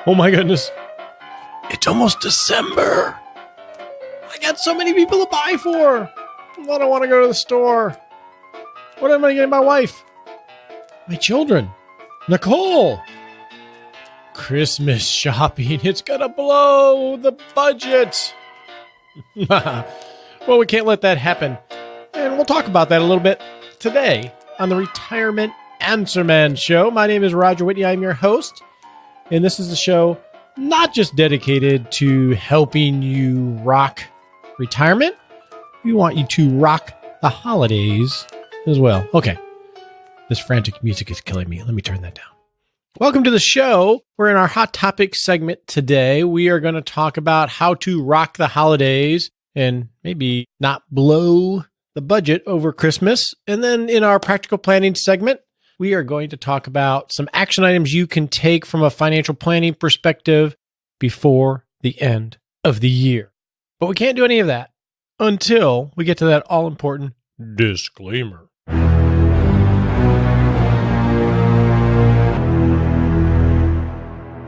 Oh my goodness. It's almost December. I got so many people to buy for. I don't want to go to the store. What am I getting my wife? My children. Nicole. Christmas shopping. It's going to blow the budget. Well, we can't let that happen. And we'll talk about that a little bit today on the Retirement Answer Man Show. My name is Roger Whitney. I'm your host. And this is a show not just dedicated to helping you rock retirement. We want you to rock the holidays as well. Okay. This frantic music is killing me. Let me turn that down. Welcome to the show. We're in our Hot Topic segment today. We are going to talk about how to rock the holidays and maybe not blow the budget over Christmas. And then in our Practical Planning segment, we are going to talk about some action items you can take from a financial planning perspective before the end of the year. But we can't do any of that until we get to that all-important disclaimer.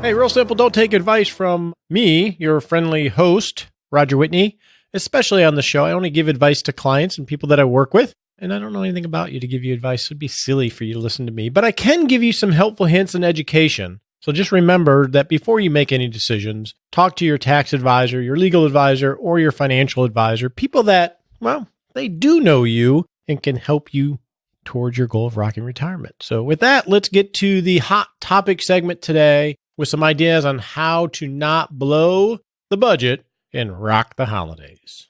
Hey, real simple, don't take advice from me, your friendly host, Roger Whitney, especially on the show. I only give advice to clients and people that I work with. And I don't know anything about you to give you advice. It would be silly for you to listen to me. But I can give you some helpful hints and education. So just remember that before you make any decisions, talk to your tax advisor, your legal advisor, or your financial advisor, people that, well, they do know you and can help you towards your goal of rocking retirement. So with that, let's get to the Hot Topic segment today with some ideas on how to not blow the budget and rock the holidays.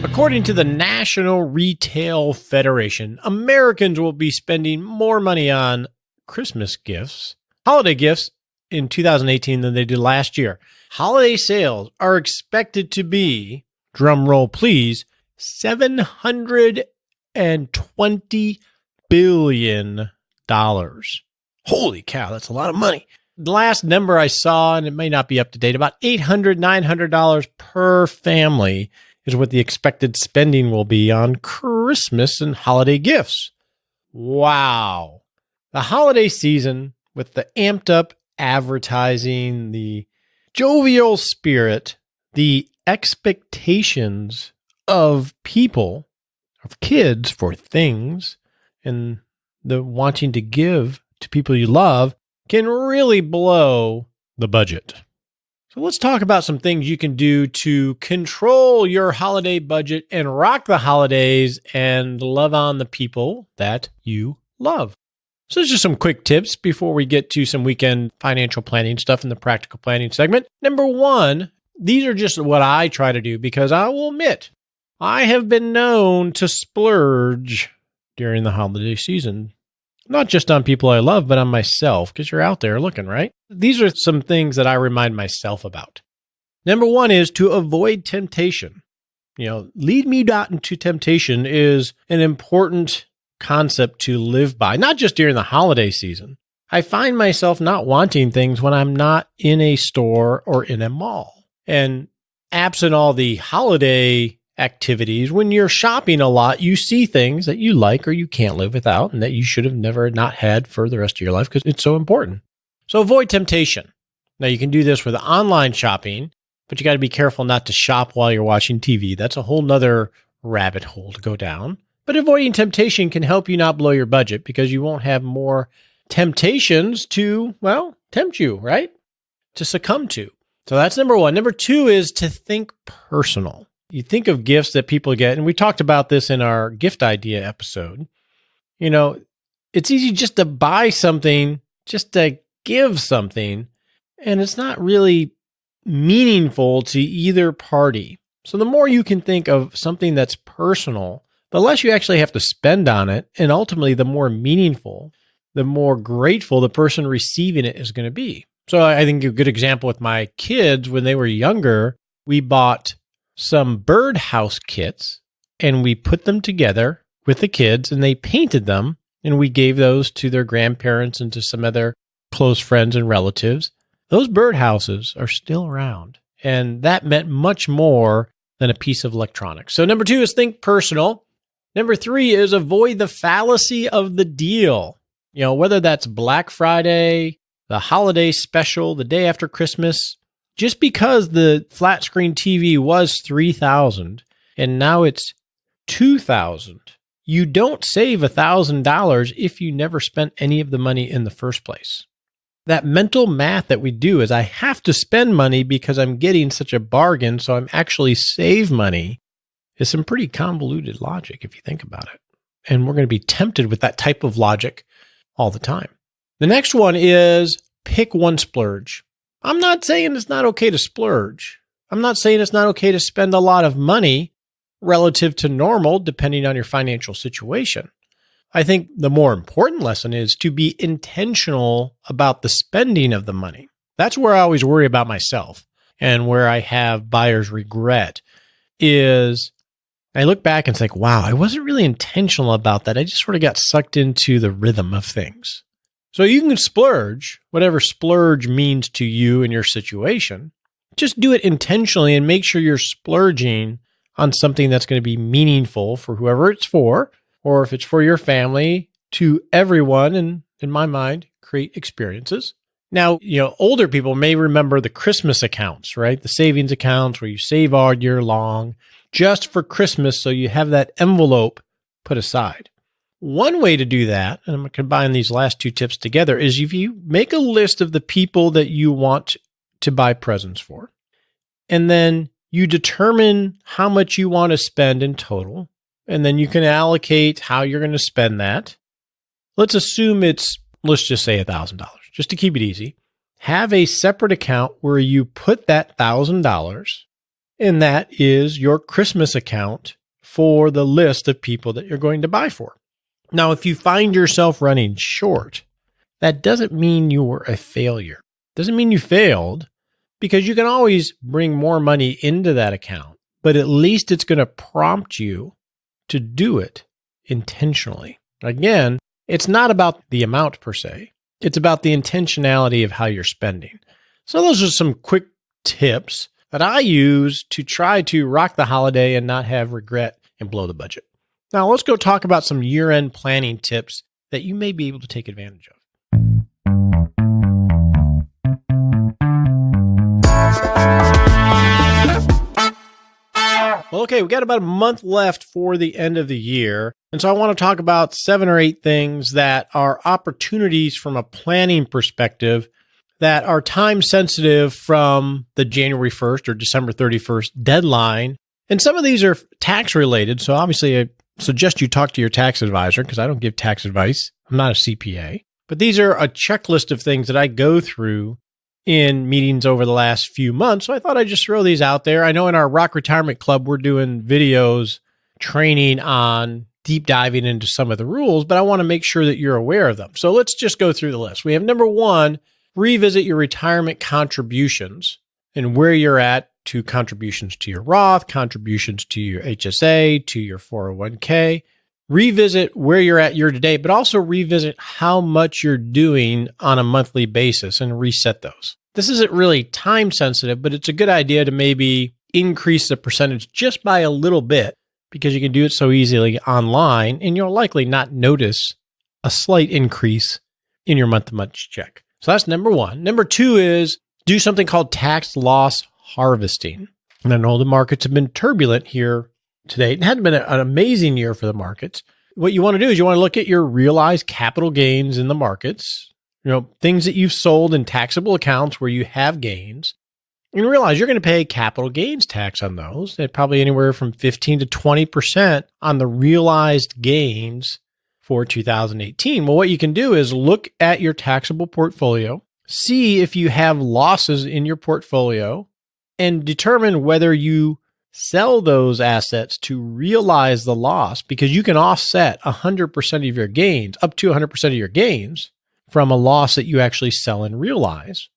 According to the National Retail Federation, Americans will be spending more money on Christmas gifts, holiday gifts in 2018 than they did last year. Holiday sales are expected to be, drum roll please, $720 billion. Holy cow, that's a lot of money. The last number I saw, and it may not be up to date, about $800, $900 per family is what the expected spending will be on Christmas and holiday gifts. Wow. The holiday season, with the amped up advertising, the jovial spirit, the expectations of people, of kids for things, and the wanting to give to people you love can really blow the budget. So let's talk about some things you can do to control your holiday budget and rock the holidays and love on the people that you love. So there's just some quick tips before we get to some weekend financial planning stuff in the practical planning segment. Number one, these are just what I try to do because I will admit, I have been known to splurge during the holiday season. Not just on people I love, but on myself, because you're out there looking, right? These are some things that I remind myself about. Number one is to avoid temptation. Lead me not into temptation is an important concept to live by, not just during the holiday season. I find myself not wanting things when I'm not in a store or in a mall. And absent all the holiday activities, when you're shopping a lot, you see things that you like or you can't live without and that you should have never not had for the rest of your life because it's so important. So avoid temptation. Now you can do this with online shopping, but you got to be careful not to shop while you're watching TV. That's a whole nother rabbit hole to go down. But avoiding temptation can help you not blow your budget because you won't have more temptations to, tempt you, right? To succumb to. So that's number one. Number two is to think personal. You think of gifts that people get, and we talked about this in our gift idea episode. It's easy just to buy something, just to give something, and it's not really meaningful to either party. So the more you can think of something that's personal, the less you actually have to spend on it, and ultimately the more meaningful, the more grateful the person receiving it is going to be. So I think a good example with my kids, when they were younger, we bought some birdhouse kits and we put them together with the kids and they painted them and we gave those to their grandparents and to some other close friends and relatives. Those birdhouses are still around and that meant much more than a piece of electronics. So number two is think personal. Number 3 is avoid the fallacy of the deal. Whether that's Black Friday, the holiday special, the day after Christmas, just because the flat screen TV was $3,000 and now it's $2,000, you don't save $1,000 if you never spent any of the money in the first place. That mental math that we do is I have to spend money because I'm getting such a bargain, so I'm actually save money, is some pretty convoluted logic if you think about it. And we're going to be tempted with that type of logic all the time. The next one is pick one splurge. I'm not saying it's not okay to splurge. I'm not saying it's not okay to spend a lot of money relative to normal, depending on your financial situation. I think the more important lesson is to be intentional about the spending of the money. That's where I always worry about myself and where I have buyer's regret is I look back and it's like, wow, I wasn't really intentional about that. I just sort of got sucked into the rhythm of things. So you can splurge, whatever splurge means to you in your situation. Just do it intentionally and make sure you're splurging on something that's going to be meaningful for whoever it's for, or if it's for your family, to everyone, and in my mind, create experiences. Now, older people may remember the Christmas accounts, right? The savings accounts where you save all year long just for Christmas, so you have that envelope put aside. One way to do that, and I'm going to combine these last 2 tips together, is if you make a list of the people that you want to buy presents for, and then you determine how much you want to spend in total, and then you can allocate how you're going to spend that. Let's assume let's just say $1,000, just to keep it easy. Have a separate account where you put that $1,000, and that is your Christmas account for the list of people that you're going to buy for. Now, if you find yourself running short, that doesn't mean you were a failure. Doesn't mean you failed, because you can always bring more money into that account, but at least it's going to prompt you to do it intentionally. Again, it's not about the amount per se. It's about the intentionality of how you're spending. So those are some quick tips that I use to try to rock the holiday and not have regret and blow the budget. Now let's go talk about some year-end planning tips that you may be able to take advantage of. Well, okay, we got about a month left for the end of the year. And so I want to talk about 7 or 8 things that are opportunities from a planning perspective that are time sensitive from the January 1st or December 31st deadline. And some of these are tax related. So obviously I suggest you talk to your tax advisor because I don't give tax advice. I'm not a CPA. But these are a checklist of things that I go through in meetings over the last few months. So I thought I'd just throw these out there. I know in our Rock Retirement Club, we're doing videos training on deep diving into some of the rules, but I want to make sure that you're aware of them. So let's just go through the list. We have number 1, revisit your retirement contributions and where you're at to contributions to your Roth, contributions to your HSA, to your 401k. Revisit where you're at year to date, but also revisit how much you're doing on a monthly basis and reset those. This isn't really time sensitive, but it's a good idea to maybe increase the percentage just by a little bit because you can do it so easily online and you'll likely not notice a slight increase in your month-to-month check. So that's number 1. Number 2 is do something called tax loss harvesting. And I know the markets have been turbulent here today. It hadn't been an amazing year for the markets. What you want to do is you want to look at your realized capital gains in the markets, things that you've sold in taxable accounts where you have gains, and realize you're going to pay capital gains tax on those at probably anywhere from 15 to 20% on the realized gains for 2018. Well, what you can do is look at your taxable portfolio, see if you have losses in your portfolio, and determine whether you sell those assets to realize the loss, because you can offset 100% of your gains, up to 100% of your gains from a loss that you actually sell and realize.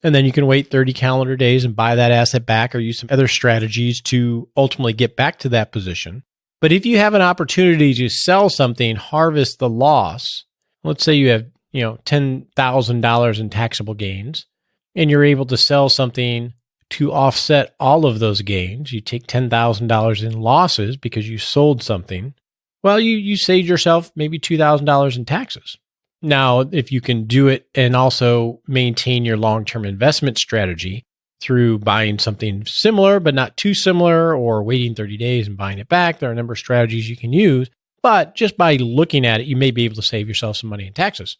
And then you can wait 30 calendar days and buy that asset back or use some other strategies to ultimately get back to that position. But if you have an opportunity to sell something, harvest the loss, let's say you have, $10,000 in taxable gains and you're able to sell something to offset all of those gains. You take $10,000 in losses because you sold something. Well, you saved yourself maybe $2,000 in taxes. Now, if you can do it and also maintain your long-term investment strategy through buying something similar, but not too similar, or waiting 30 days and buying it back, there are a number of strategies you can use. But just by looking at it, you may be able to save yourself some money in taxes.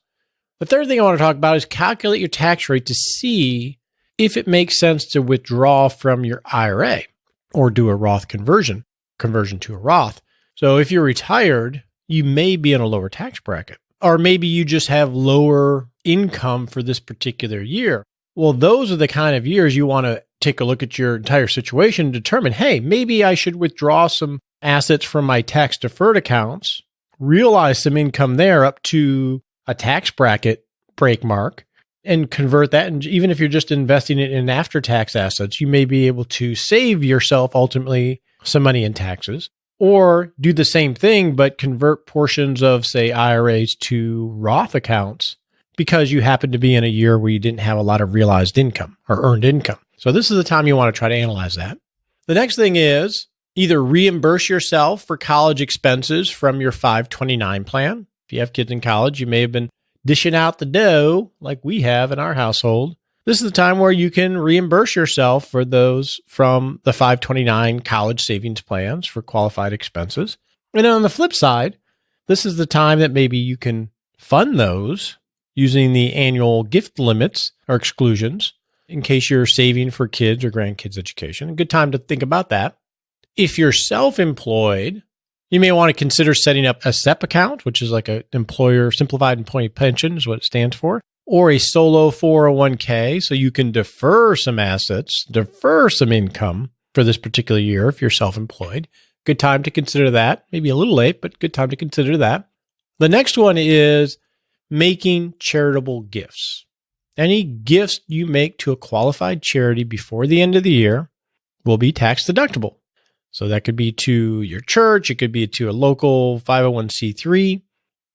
The third thing I want to talk about is calculate your tax rate to see if it makes sense to withdraw from your IRA or do a Roth conversion to a Roth. So if you're retired, you may be in a lower tax bracket, or maybe you just have lower income for this particular year. Well, those are the kind of years you want to take a look at your entire situation and determine, hey, maybe I should withdraw some assets from my tax deferred accounts, realize some income there up to a tax bracket break mark, and convert that. And even if you're just investing it in after-tax assets, you may be able to save yourself ultimately some money in taxes, or do the same thing, but convert portions of, say, IRAs to Roth accounts because you happen to be in a year where you didn't have a lot of realized income or earned income. So this is the time you want to try to analyze that. The next thing is either reimburse yourself for college expenses from your 529 plan. If you have kids in college, you may have been dishing out the dough like we have in our household. This is the time where you can reimburse yourself for those from the 529 college savings plans for qualified expenses. And then on the flip side, this is the time that maybe you can fund those using the annual gift limits or exclusions in case you're saving for kids or grandkids' education. A good time to think about that. If you're self-employed, you may want to consider setting up a SEP account, which is like an employer simplified employee pension is what it stands for, or a solo 401k, so you can defer some assets, defer some income for this particular year if you're self-employed. Good time to consider that. Maybe a little late, but good time to consider that. The next one is making charitable gifts. Any gifts you make to a qualified charity before the end of the year will be tax deductible. So that could be to your church. It could be to a local 501c3.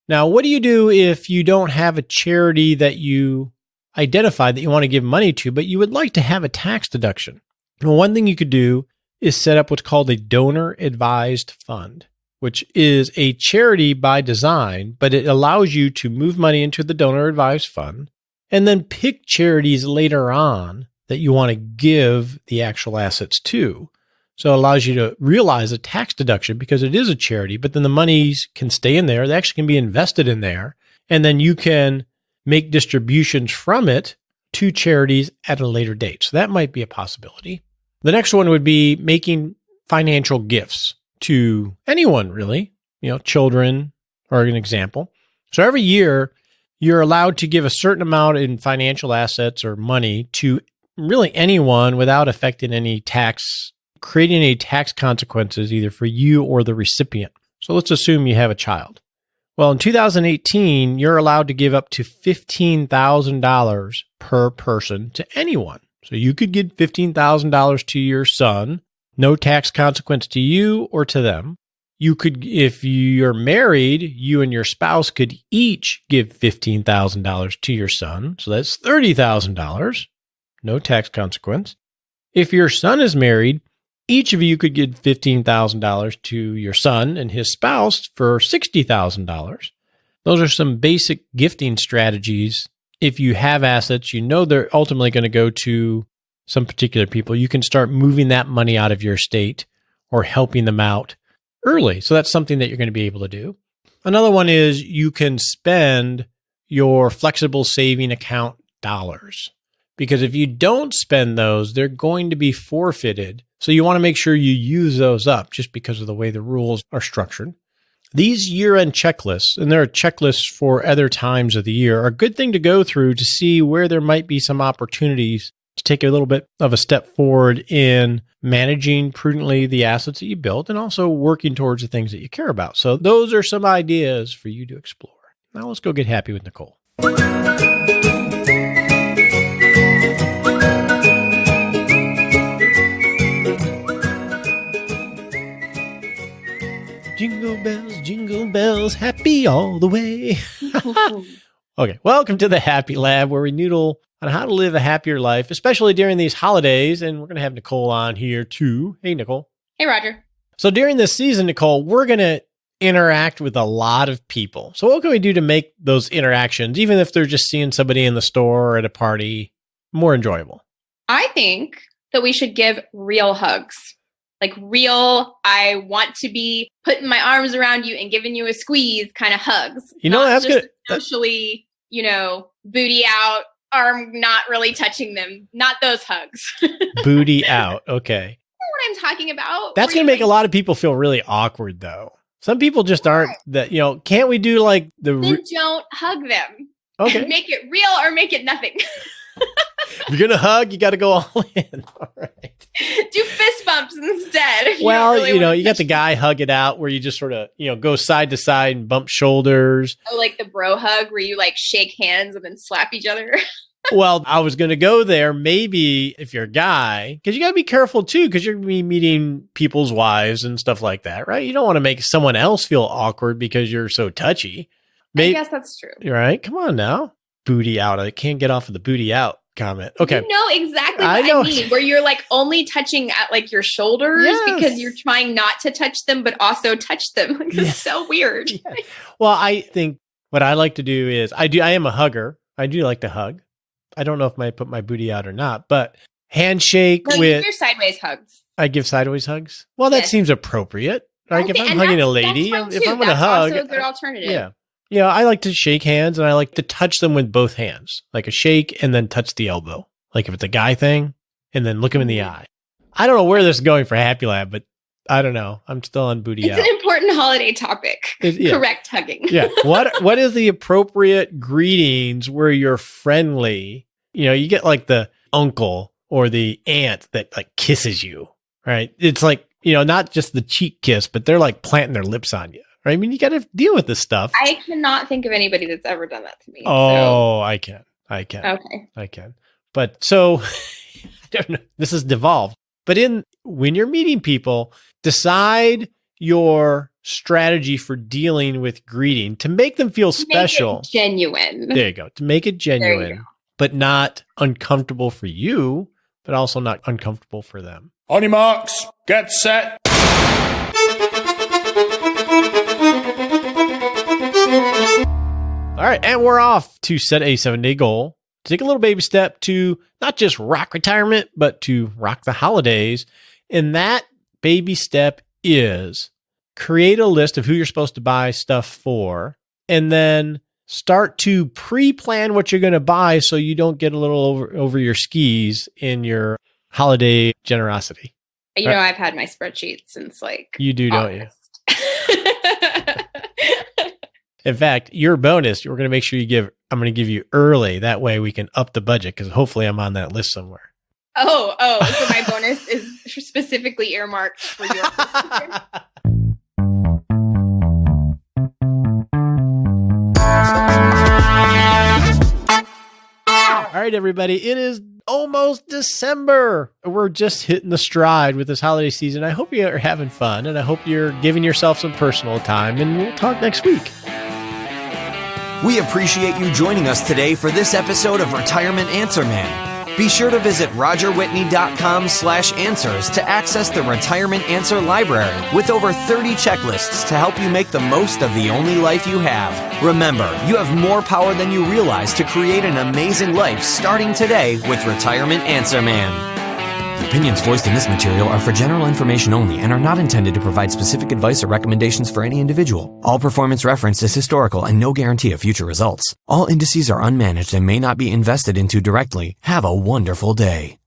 Now, what do you do if you don't have a charity that you identified that you want to give money to, but you would like to have a tax deduction? Well, one thing you could do is set up what's called a donor advised fund, which is a charity by design, but it allows you to move money into the donor advised fund and then pick charities later on that you want to give the actual assets to. So it allows you to realize a tax deduction because it is a charity, but then the monies can stay in there. They actually can be invested in there. And then you can make distributions from it to charities at a later date. So that might be a possibility. The next one would be making financial gifts to anyone, really. Children are an example. So every year, you're allowed to give a certain amount in financial assets or money to really anyone without affecting any tax, creating any tax consequences either for you or the recipient. So let's assume you have a child. Well, in 2018, you're allowed to give up to $15,000 per person to anyone. So you could give $15,000 to your son, no tax consequence to you or to them. You could, if you're married, you and your spouse could each give $15,000 to your son. So that's $30,000, no tax consequence. If your son is married, each of you could give $15,000 to your son and his spouse for $60,000. Those are some basic gifting strategies. If you have assets, they're ultimately going to go to some particular people. You can start moving that money out of your estate or helping them out early. So that's something that you're going to be able to do. Another one is you can spend your flexible saving account dollars, because if you don't spend those, they're going to be forfeited. So you want to make sure you use those up just because of the way the rules are structured. These year-end checklists, and there are checklists for other times of the year, are a good thing to go through to see where there might be some opportunities to take a little bit of a step forward in managing prudently the assets that you built and also working towards the things that you care about. So those are some ideas for you to explore. Now let's go get happy with Nicole. Jingle bells, happy all the way. Okay, welcome to the Happy Lab, where we noodle on how to live a happier life, especially during these holidays. And we're going to have Nicole on here too. Hey, Nicole. Hey, Roger. So during this season, Nicole, we're going to interact with a lot of people. So what can we do to make those interactions, even if they're just seeing somebody in the store or at a party, more enjoyable? I think that we should give real hugs. Like real, I want to be putting my arms around you and giving you a squeeze kind of hugs. That's good. Socially, booty out, arm not really touching them. Not those hugs. Booty out. Okay. What I'm talking about. That's going to make a lot of people feel really awkward, though. Some people just aren't that, can't we do like Then don't hug them. Okay. Make it real or make it nothing. If you're going to hug, you got to go all in. All right. Do fist bumps instead. Well, you got the guy hug it out where you just sort of, go side to side and bump shoulders. Oh, like the bro hug where you like shake hands and then slap each other. Well, I was going to go there. Maybe if you're a guy, because you got to be careful too, because you're going to be meeting people's wives and stuff like that, right? You don't want to make someone else feel awkward because you're so touchy. I guess that's true. Right? Come on now. Booty out. I can't get off of the booty out comment. Okay. You know exactly what I mean, where you're like only touching at like your shoulders because you're trying not to touch them, but also touch them. It's so weird. Yeah. Well, I think what I like to do is I am a hugger. I do like to hug. I don't know if I put my booty out or not, but handshake with... You give your sideways hugs. I give sideways hugs? Well, that seems appropriate. Like if I'm hugging a lady, if I'm going to hug... That's also a good alternative. Yeah. Yeah, I like to shake hands and I like to touch them with both hands. Like a shake and then touch the elbow. Like if it's a guy thing, and then look him in the eye. I don't know where this is going for Happy Lab, but I don't know. I'm still on booty out. It's an important holiday topic. Correct hugging. Yeah. What is the appropriate greetings where you're friendly? You get like the uncle or the aunt that like kisses you, right? It's like, not just the cheek kiss, but they're like planting their lips on you. Right? I mean, you got to deal with this stuff. I cannot think of anybody that's ever done that to me. Oh, so. I can. Okay. I can. But so, I don't know. This is devolved. But when you're meeting people, decide your strategy for dealing with greeting to make them feel special. Make it genuine. There you go. To make it genuine, but not uncomfortable for you, but also not uncomfortable for them. On your marks, get set. All right, and we're off to set a 7-day goal. Take a little baby step to not just rock retirement, but to rock the holidays. And that baby step is create a list of who you're supposed to buy stuff for, and then start to pre-plan what you're going to buy so you don't get a little over your skis in your holiday generosity. I've had my spreadsheet since like you do, August. Don't you? In fact, your bonus, we're going to make sure I'm going to give you early. That way we can up the budget because hopefully I'm on that list somewhere. Oh, so my bonus is specifically earmarked for your procedure. All right, everybody. It is almost December. We're just hitting the stride with this holiday season. I hope you're having fun, and I hope you're giving yourself some personal time, and we'll talk next week. We appreciate you joining us today for this episode of Retirement Answer Man. Be sure to visit rogerwhitney.com/answers to access the Retirement Answer Library with over 30 checklists to help you make the most of the only life you have. Remember, you have more power than you realize to create an amazing life starting today with Retirement Answer Man. The opinions voiced in this material are for general information only and are not intended to provide specific advice or recommendations for any individual. All performance referenced is historical and no guarantee of future results. All indices are unmanaged and may not be invested into directly. Have a wonderful day.